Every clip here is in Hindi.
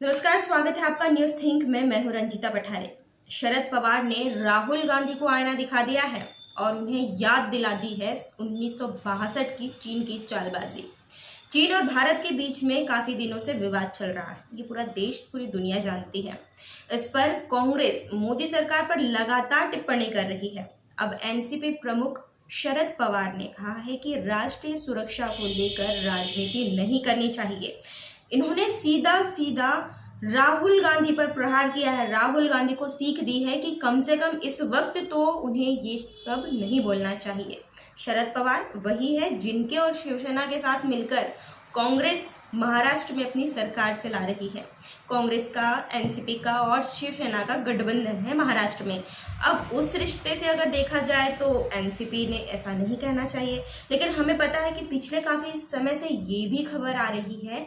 नमस्कार, स्वागत है आपका न्यूज थिंक में। मैं हूं रंजिता पठारे। शरद पवार ने राहुल गांधी को आईना दिखा दिया है और उन्हें याद दिला दी है 1962 की चीन की चालबाजी। चीन और भारत के बीच में काफी दिनों से विवाद चल रहा है, ये पूरा देश पूरी दुनिया जानती है। इस पर कांग्रेस मोदी सरकार पर लगातार टिप्पणी कर रही है। अब एनसीपी प्रमुख शरद पवार ने कहा है कि राष्ट्रीय सुरक्षा को लेकर राजनीति नहीं करनी चाहिए। इन्होंने सीधा सीधा राहुल गांधी पर प्रहार किया है, राहुल गांधी को सीख दी है कि कम से कम इस वक्त तो उन्हें ये सब नहीं बोलना चाहिए। शरद पवार वही है जिनके और शिवसेना के साथ मिलकर कांग्रेस महाराष्ट्र में अपनी सरकार चला रही है। कांग्रेस का, एनसीपी का और शिवसेना का गठबंधन है महाराष्ट्र में। अब उस रिश्ते से अगर देखा जाए तो एनसीपी ने ऐसा नहीं कहना चाहिए, लेकिन हमें पता है कि पिछले काफी समय से ये भी खबर आ रही है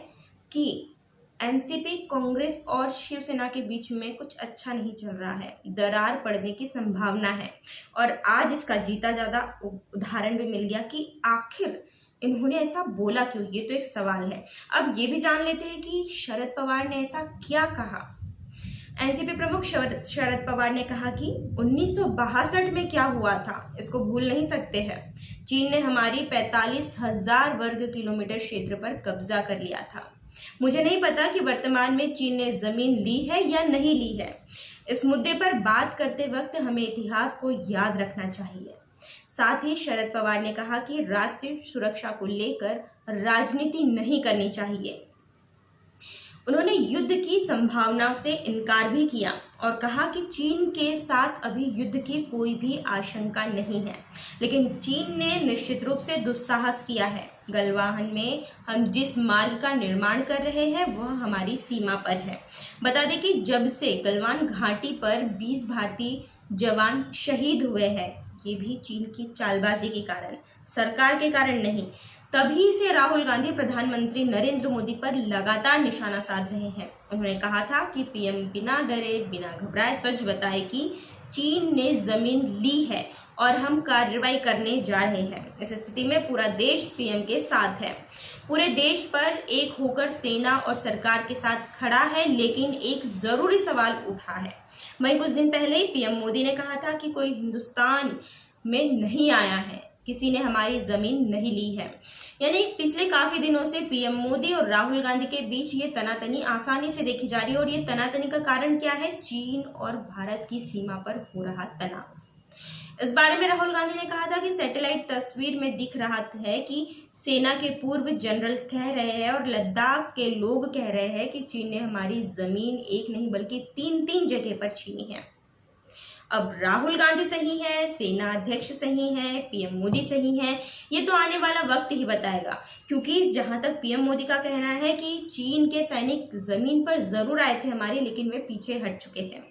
कि एनसीपी, कांग्रेस और शिवसेना के बीच में कुछ अच्छा नहीं चल रहा है, दरार पड़ने की संभावना है। और आज इसका जीता जाता उदाहरण भी मिल गया कि आखिर इन्होंने ऐसा बोला क्यों, ये तो एक सवाल है। अब ये भी जान लेते हैं कि शरद पवार ने ऐसा क्या कहा। एनसीपी प्रमुख शरद पवार ने कहा कि 1962 में क्या हुआ था इसको भूल नहीं सकते हैं। चीन ने हमारी 45,000 वर्ग किलोमीटर क्षेत्र पर कब्जा कर लिया था। मुझे नहीं पता कि वर्तमान में चीन ने जमीन ली है या नहीं ली है। इस मुद्दे पर बात करते वक्त हमें इतिहास को याद रखना चाहिए। साथ ही शरद पवार ने कहा कि राष्ट्रीय सुरक्षा को लेकर राजनीति नहीं करनी चाहिए। उन्होंने युद्ध की संभावना से इनकार भी किया और कहा कि चीन के साथ अभी युद्ध की कोई भी आशंका नहीं है, लेकिन चीन ने निश्चित रूप से दुस्साहस किया है। गलवान में हम जिस मार्ग का निर्माण कर रहे हैं वह हमारी सीमा पर है। बता दें कि जब से गलवान घाटी पर 20 भारतीय जवान शहीद हुए हैं, ये भी चीन की चालबाजी के कारण, सरकार के कारण नहीं। तभी से राहुल गांधी प्रधानमंत्री नरेंद्र मोदी पर लगातार निशाना साध रहे हैं। उन्होंने कहा था कि पीएम बिना डरे बिना घबराए सच बताए कि चीन ने जमीन ली है और हम कार्रवाई करने जा रहे हैं। इस स्थिति में पूरा देश पीएम के साथ है। पूरे देश पर एक होकर सेना और सरकार के साथ खड़ा है, लेकिन एक जरूरी सवाल उठा है। वहीं कुछ दिन पहले ही पीएम मोदी ने कहा था कि कोई हिंदुस्तान में नहीं आया है, किसी ने हमारी जमीन नहीं ली है। यानी पिछले काफी दिनों से पीएम मोदी और राहुल गांधी के बीच ये तनातनी आसानी से देखी जा रही है। और ये तनातनी का कारण क्या है? चीन और भारत की सीमा पर हो रहा तनाव। इस बारे में राहुल गांधी ने कहा था कि सैटेलाइट तस्वीर में दिख रहा है कि सेना के पूर्व जनरल कह रहे हैं और लद्दाख के लोग कह रहे हैं कि चीन ने हमारी जमीन एक नहीं बल्कि 3 जगह पर छीनी है। अब राहुल गांधी सही है, सेना अध्यक्ष सही है, पीएम मोदी सही है, ये तो आने वाला वक्त ही बताएगा। क्योंकि जहां तक पीएम मोदी का कहना है कि चीन के सैनिक जमीन पर जरूर आए थे हमारी, लेकिन वे पीछे हट चुके हैं।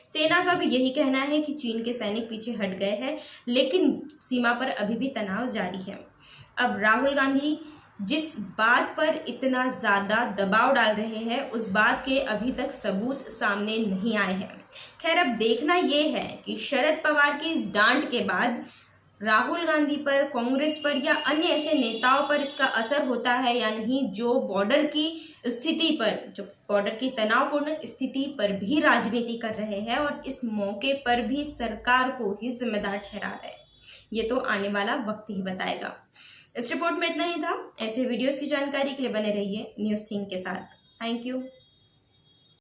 सेना का भी यही कहना है कि चीन के सैनिक पीछे हट गए हैं, लेकिन सीमा पर अभी भी तनाव जारी है। अब राहुल गांधी जिस बात पर इतना ज्यादा दबाव डाल रहे हैं, उस बात के अभी तक सबूत सामने नहीं आए हैं। खैर, अब देखना यह है कि शरद पवार की इस डांट के बाद राहुल गांधी पर, कांग्रेस पर या अन्य ऐसे नेताओं पर इसका असर होता है या नहीं, जो बॉर्डर की स्थिति पर, जो बॉर्डर की तनावपूर्ण स्थिति पर भी राजनीति कर रहे हैं और इस मौके पर भी सरकार को ही जिम्मेदार ठहरा रहे हैं। ये तो आने वाला वक्त ही बताएगा। इस रिपोर्ट में इतना ही था। ऐसे वीडियोस की जानकारी के लिए बने रहिए न्यूज थिंक के साथ। Thank you.